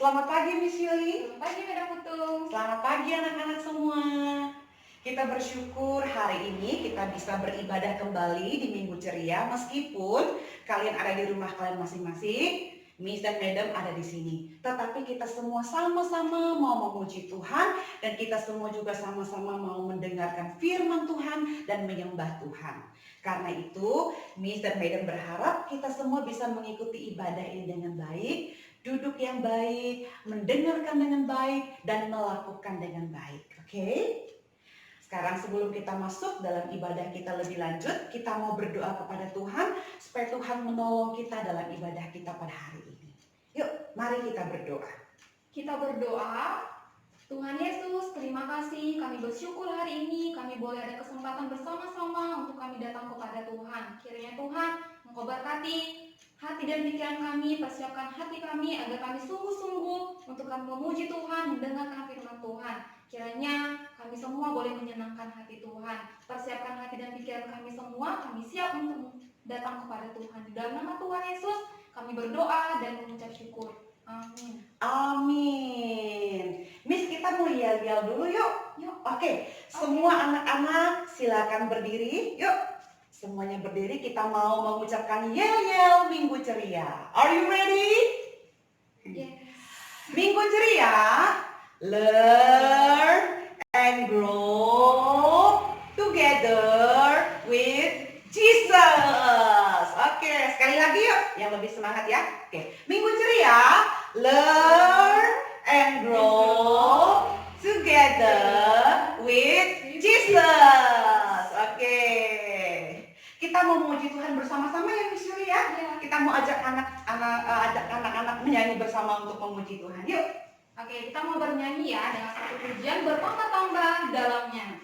Selamat pagi Miss Yuli. Selamat pagi Madam Putung. Selamat pagi anak-anak semua. Kita bersyukur hari ini kita bisa beribadah kembali di Minggu Ceria meskipun kalian ada di rumah kalian masing-masing. Miss dan Madam ada di sini. Tetapi kita semua sama-sama mau memuji Tuhan dan kita semua juga sama-sama mau mendengarkan firman Tuhan dan menyembah Tuhan. Karena itu, Miss dan Madam berharap kita semua bisa mengikuti ibadah ini dengan baik, duduk yang baik, mendengarkan dengan baik, dan melakukan dengan baik. Oke? Sekarang sebelum kita masuk dalam ibadah kita lebih lanjut, kita mau berdoa kepada Tuhan supaya Tuhan menolong kita dalam ibadah kita pada hari ini. Yuk, mari kita berdoa. Kita berdoa. Tuhan Yesus, terima kasih kami bersyukur hari ini kami boleh ada kesempatan bersama-sama untuk kami datang kepada Tuhan. Kiranya Tuhan Engkau berkati hati dan pikiran kami, persiapkan hati kami agar kami sungguh-sungguh untuk kami memuji Tuhan, mendengarkan firman Tuhan. Kiranya kami semua boleh menyenangkan hati Tuhan. Persiapkan hati dan pikiran kami semua, kami siap untuk datang kepada Tuhan. Di dalam nama Tuhan Yesus, kami berdoa dan mengucap syukur. Amin. Amin. Miss, kita mau yel-yel dulu yuk. Yuk. Oke, semua anak-anak silakan berdiri. Yuk, semuanya berdiri. Kita mau mengucapkan yel-yel Minggu Ceria. Are you ready? Yes. Minggu Ceria, learn and grow together with Jesus. Oke, sekali lagi yuk, yang lebih semangat ya. Oke, Minggu Ceria, learn and grow together with Jesus. Oke, kita mau memuji Tuhan bersama-sama ya Miss Yuli ya. Kita mau ajak anak-anak menyanyi bersama untuk memuji Tuhan. Yuk. Oke, kita mau bernyanyi ya dengan satu pujian bertambah-tambah dalamnya.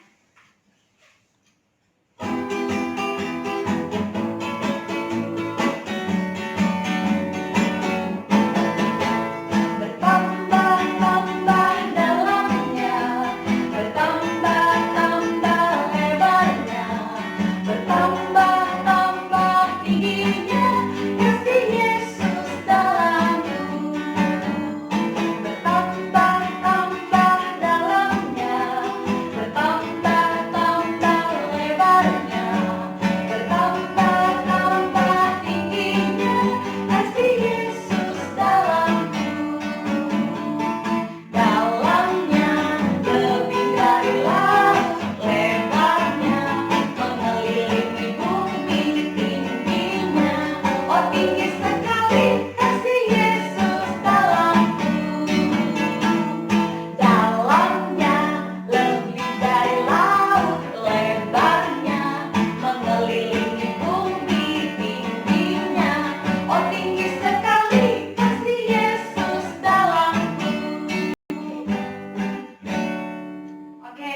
Bertambah-tambah dalamnya, bertambah-tambah lebarnya, bertambah-tambah tingginya, kasih Yesus dalamku. Bertambah-tambah dalamnya, bertambah-tambah lebarnya, bertambah-tambah tingginya, kasih Yesus dalamku. Dalamnya lebih dari laut, lebarnya mengelilingi bumi tingginya. Oh tinggi sekali kasih Yesus dalamku. Dalamnya lebih dari laut, lebarnya mengelilingi bumi tingginya. Oh tinggi sekali kasih Yesus dalamku. Oke,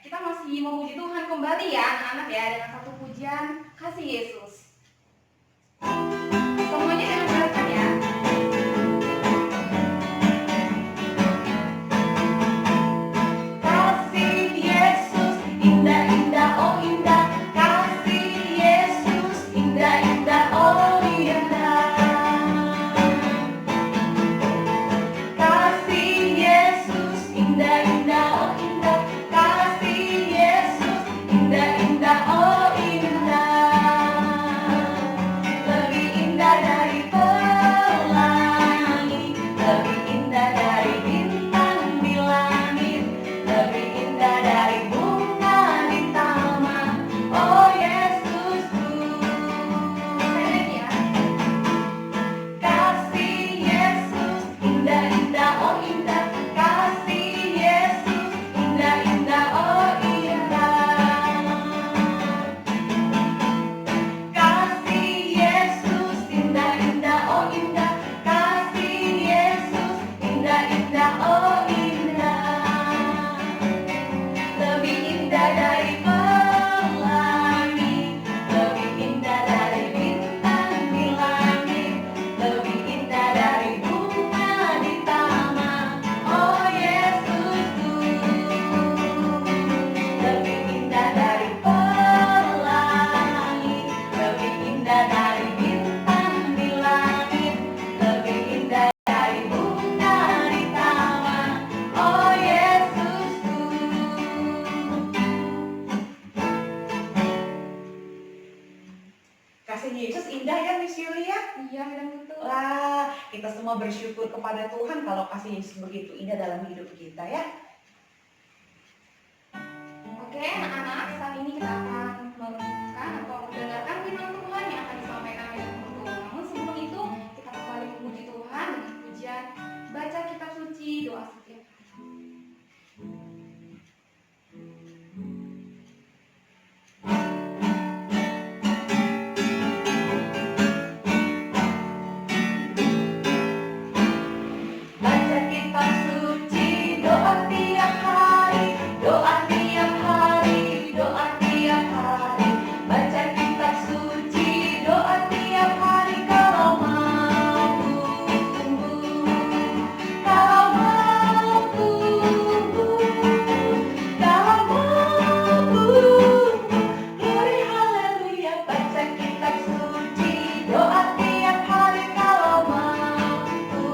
kita masih memuji Tuhan kembali ya anak-anak ya dengan satu pujian kasih Yesus. Semuanya dengan dengarkan ya. Kasih Yesus indah-indah, oh indah. Kasih Yesus indah-indah, oh indah. Kasih Yesus indah-indah, oh indah. Kasih Yesus indah-indah, oh indah. Lebih indah dari kasih Yesus indah ya Miss Yulia? Iya, Madam betul. Wah, kita semua bersyukur kepada Tuhan kalau kasih Yesus begitu indah dalam hidup kita ya. Oke, anak-anak, saat ini kita akan merenungkan atau mendengarkan firman Tuhan yang akan disampaikan oleh Guru. Namun sebelum itu, kita kembali memuji Tuhan dengan pujian baca kitab suci, doa setiap hari. Baca kitab suci, doa tiap hari, doa tiap hari, doa tiap hari. Baca kitab suci, doa tiap hari kalau mampu, kalau mampu, kalau mampu. Glory haleluya, baca kitab suci, doa tiap hari kalau mampu.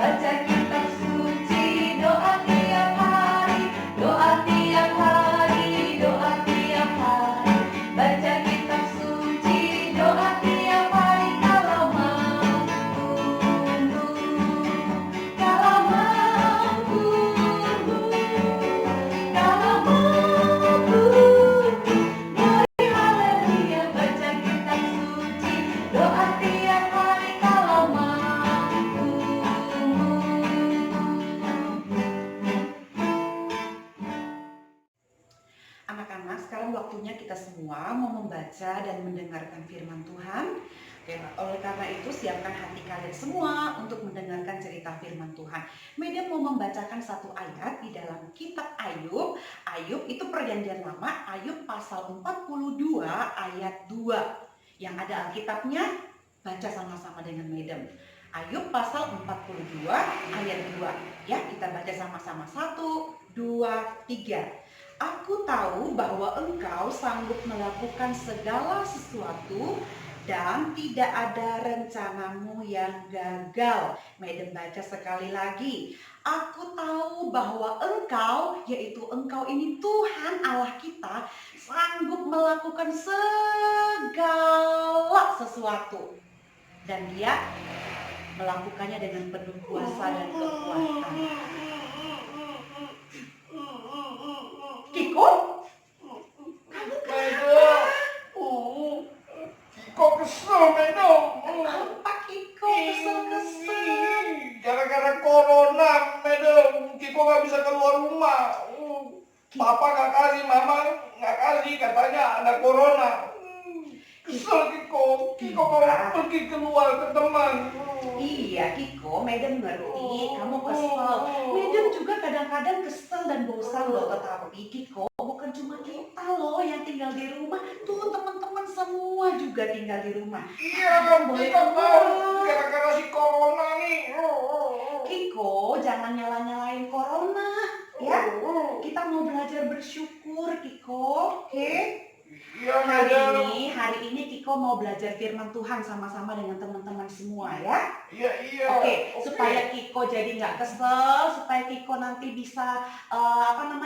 Baca kitab suci, doa tiap hari, doa tiap hari, doa tiap hari. Baca kitab suci, doa tiap hari kalau mampu, kalau mampu, kalau mampu. Glory haleluya, baca kitab suci, doa tiap hari kalau mampu. Anak-anak, sekarang waktunya kita semua mau membaca dan mendengarkan firman Tuhan. Oke, oleh karena itu siapkan hati kalian semua untuk mendengarkan cerita firman Tuhan. Medan mau membacakan satu ayat di dalam kitab Ayub. Ayub itu perjanjian lama, Ayub pasal 42 ayat 2. Yang ada Alkitabnya, baca sama-sama dengan Medan. Ayub pasal 42 ayat 2. Ya, kita baca sama-sama. 1, 2, 3. Aku tahu bahwa engkau sanggup melakukan segala sesuatu dan tidak ada rencanamu yang gagal. Medan baca sekali lagi. Aku tahu bahwa engkau, yaitu engkau ini Tuhan Allah kita, sanggup melakukan segala sesuatu. Dan dia melakukannya dengan penuh kuasa dan kekuatan. Kiko? Kamu kenapa? Kiko kesel, Medong. Kenapa Kiko kesel-kesel? Gara-gara corona, Medong. Kiko gak bisa keluar rumah. Papa gak kasih, mama gak kasih. Katanya ada corona. Kesel Kiko. Kiko mau pergi keluar ke teman. Iya Kiko, Medan ngerti, kamu kesel. Medan juga kadang-kadang kesel dan bosan loh. Tetapi Kiko, bukan cuma kita loh yang tinggal di rumah. Tuh teman-teman semua juga tinggal di rumah. Iya, Kiko tahu. Gara-gara si corona nih. Kiko, jangan nyala-nyalain corona. Ya, kita mau belajar bersyukur Kiko, oke? Iya, Medong. Hari ini Kiko mau belajar firman Tuhan sama-sama dengan teman-teman semua ya. Iya. Oke, supaya Kiko jadi nggak kesel, supaya Kiko nanti bisa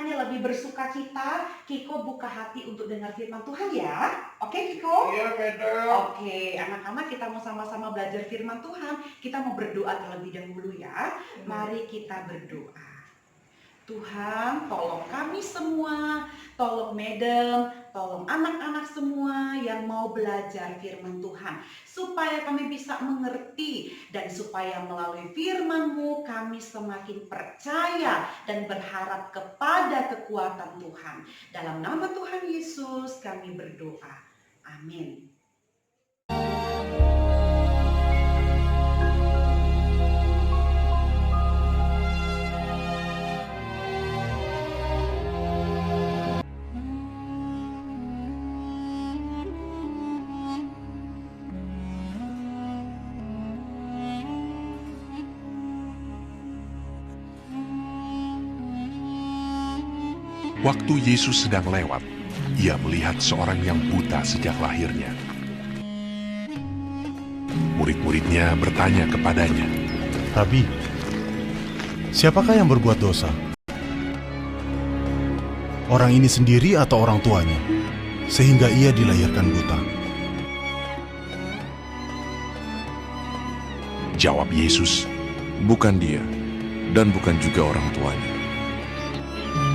lebih bersuka cita, Kiko buka hati untuk dengar firman Tuhan ya. Oke Kiko? Iya, Medong. Oke, anak-anak kita mau sama-sama belajar firman Tuhan. Kita mau berdoa terlebih dahulu ya. Mari kita berdoa. Tuhan, tolong kami semua, tolong Madam, tolong anak-anak semua yang mau belajar firman Tuhan, supaya kami bisa mengerti dan supaya melalui firman-Mu kami semakin percaya dan berharap kepada kekuatan Tuhan. Dalam nama Tuhan Yesus kami berdoa. Amin. Waktu Yesus sedang lewat, ia melihat seorang yang buta sejak lahirnya. Murid-muridnya bertanya kepadanya, Rabi, siapakah yang berbuat dosa? orang ini sendiri atau orang tuanya, sehingga ia dilahirkan buta? Jawab Yesus, Bukan dia, dan bukan juga orang tuanya.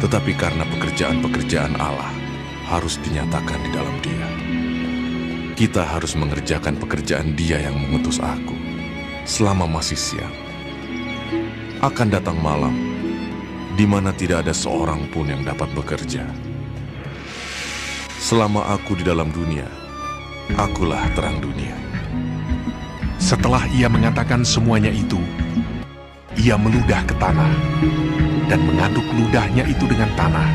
Tetapi karena pekerjaan-pekerjaan Allah harus dinyatakan di dalam dia. Kita harus mengerjakan pekerjaan Dia yang mengutus aku selama masih siang. Akan datang malam, di mana tidak ada seorang pun yang dapat bekerja. Selama aku di dalam dunia, akulah terang dunia. setelah ia mengatakan semuanya itu, ia meludah ke tanah dan mengaduk ludahnya itu dengan tanah,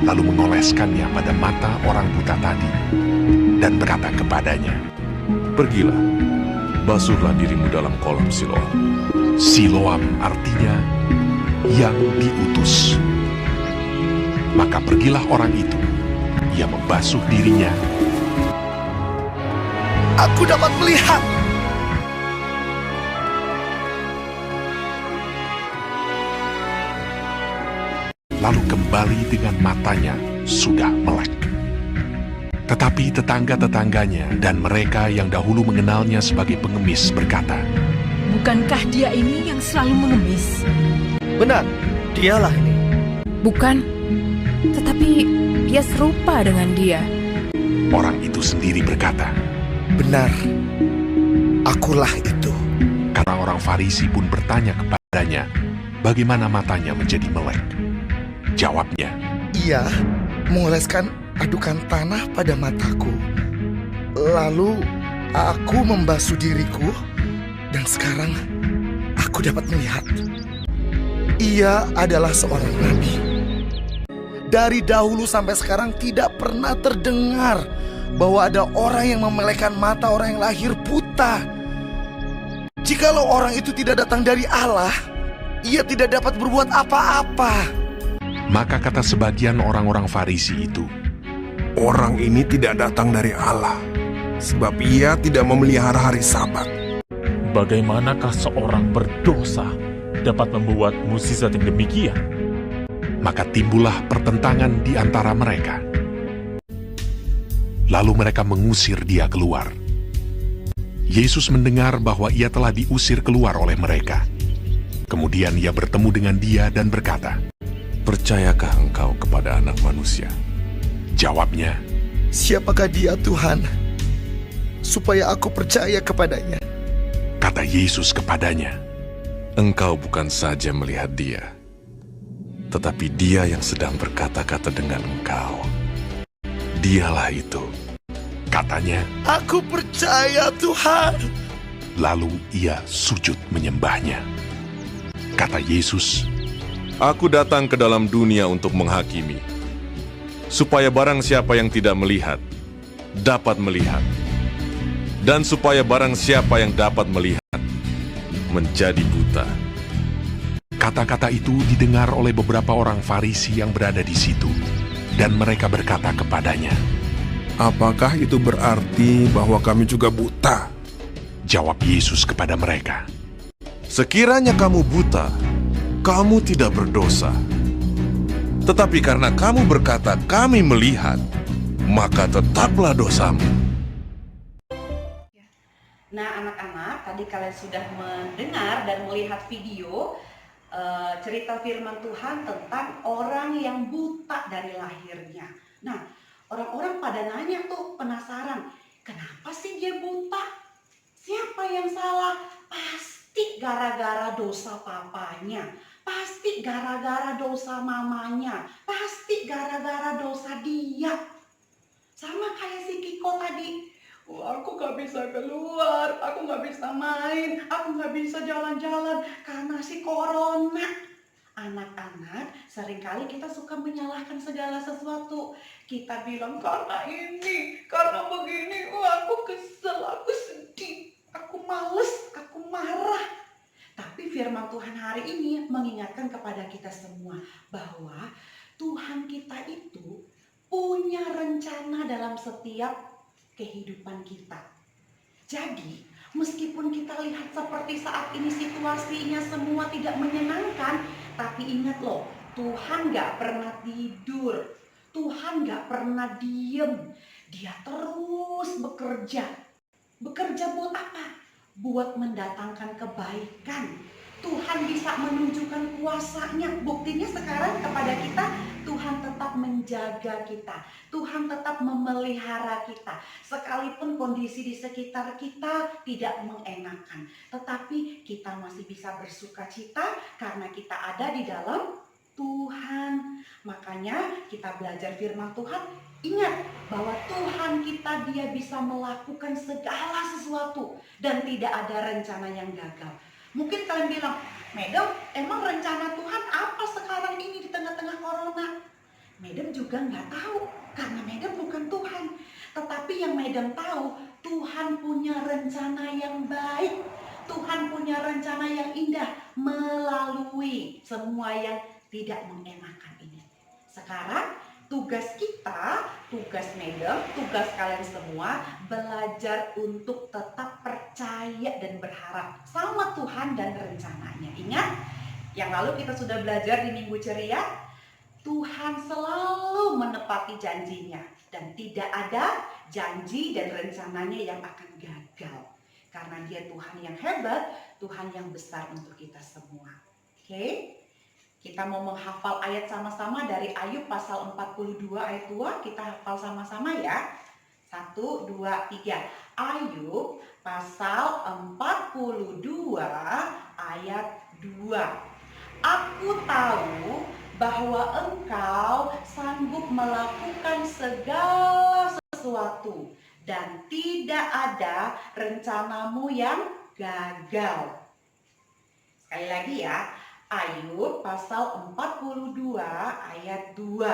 lalu mengoleskannya pada mata orang buta tadi, dan berkata kepadanya, Pergilah, basuhlah dirimu dalam kolam Siloam. Siloam artinya yang diutus. Maka pergilah orang itu, ia membasuh dirinya. Aku dapat melihat. Lalu kembali dengan matanya sudah melek. Tetapi tetangga-tetangganya dan mereka yang dahulu mengenalnya sebagai pengemis berkata, Bukankah dia ini yang selalu mengemis? Benar, dialah ini. Bukan, tetapi dia serupa dengan dia. Orang itu sendiri berkata, Benar, akulah itu. karena orang Farisi pun bertanya kepadanya, bagaimana matanya menjadi melek. Jawabnya, Ia mengoleskan adukan tanah pada mataku. Lalu aku membasuh diriku, dan sekarang aku dapat melihat. Ia adalah seorang nabi. Dari dahulu sampai sekarang tidak pernah terdengar bahwa ada orang yang memelekkan mata orang yang lahir buta. Jikalau orang itu tidak datang dari Allah, ia tidak dapat berbuat apa-apa. maka kata sebagian orang-orang Farisi itu, Orang ini tidak datang dari Allah, sebab ia tidak memelihara hari Sabat. Bagaimanakah seorang berdosa dapat membuat mukjizat yang demikian? maka timbullah pertentangan di antara mereka. Lalu mereka mengusir dia keluar. Yesus mendengar bahwa ia telah diusir keluar oleh mereka. Kemudian ia bertemu dengan dia dan berkata, Percayakah engkau kepada Anak Manusia? Jawabnya, Siapakah dia, Tuhan, supaya aku percaya kepadanya? kata Yesus kepadanya, Engkau bukan saja melihat dia, tetapi dia yang sedang berkata-kata dengan engkau. Dialah itu. katanya, Aku percaya, Tuhan. lalu ia sujud menyembahnya. Kata Yesus, Aku datang ke dalam dunia untuk menghakimi, supaya barang siapa yang tidak melihat, dapat melihat. Dan supaya barang siapa yang dapat melihat, menjadi buta. kata-kata itu didengar oleh beberapa orang Farisi yang berada di situ, dan mereka berkata kepadanya. Apakah itu berarti bahwa kami juga buta? Jawab Yesus kepada mereka, Sekiranya kamu buta, kamu tidak berdosa. Tetapi karena kamu berkata, kami melihat, maka tetaplah dosamu. Nah, anak-anak, tadi kalian sudah mendengar dan melihat video cerita firman Tuhan tentang orang yang buta dari lahirnya. Nah, orang-orang pada nanya tuh, penasaran, kenapa sih dia buta? Siapa yang salah? Pasti gara-gara dosa papanya, pasti gara-gara dosa mamanya, pasti gara-gara dosa dia. Sama kayak si Kiko tadi. Aku gak bisa keluar, aku gak bisa main, aku gak bisa jalan-jalan karena si corona. Anak-anak, seringkali kita suka menyalahkan segala sesuatu. Kita bilang karena ini, karena begini, aku kesel, aku sedih, aku males, aku marah. Tapi firman Tuhan hari ini mengingatkan kepada kita semua bahwa Tuhan kita itu punya rencana dalam setiap kehidupan kita. Jadi, meskipun kita lihat seperti saat ini situasinya semua tidak menyenangkan, tapi ingat loh, Tuhan gak pernah tidur. Tuhan gak pernah diem. Dia terus bekerja. Bekerja buat apa? Buat mendatangkan kebaikan. Tuhan bisa menunjukkan kuasanya. Buktinya sekarang kepada kita, Tuhan tetap menjaga kita. Tuhan tetap memelihara kita. Sekalipun kondisi di sekitar kita tidak mengenakan, tetapi kita masih bisa bersuka cita karena kita ada di dalam Tuhan. Makanya kita belajar firman Tuhan, ingat bahwa Tuhan kita dia bisa melakukan segala sesuatu dan tidak ada rencana yang gagal. Mungkin kalian bilang, Madam, emang rencana Tuhan apa sekarang ini di tengah-tengah corona? Madam juga nggak tahu karena Madam bukan Tuhan. Tetapi yang Madam tahu, Tuhan punya rencana yang baik. Tuhan punya rencana yang indah melalui semua yang tidak mengenakan ini. Sekarang tugas kita, tugas Madam, tugas kalian semua belajar untuk tetap percaya dan berharap sama Tuhan dan rencananya. Ingat, yang lalu kita sudah belajar di Minggu Ceria, Tuhan selalu menepati janjinya dan tidak ada janji dan rencananya yang akan gagal. Karena dia Tuhan yang hebat, Tuhan yang besar untuk kita semua. Oke? Kita mau menghafal ayat sama-sama dari Ayub pasal 42 ayat 2. Kita hafal sama-sama ya. 1, 2, 3. Ayub pasal 42 ayat 2. Aku tahu bahwa engkau sanggup melakukan segala sesuatu dan tidak ada rencanamu yang gagal. Sekali lagi ya. Ayub pasal 42 ayat 2.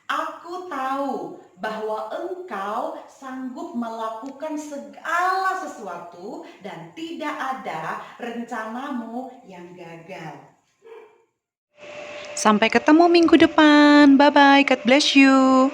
Aku tahu bahwa engkau sanggup melakukan segala sesuatu dan tidak ada rencanamu yang gagal. Sampai ketemu minggu depan. Bye-bye. God bless you.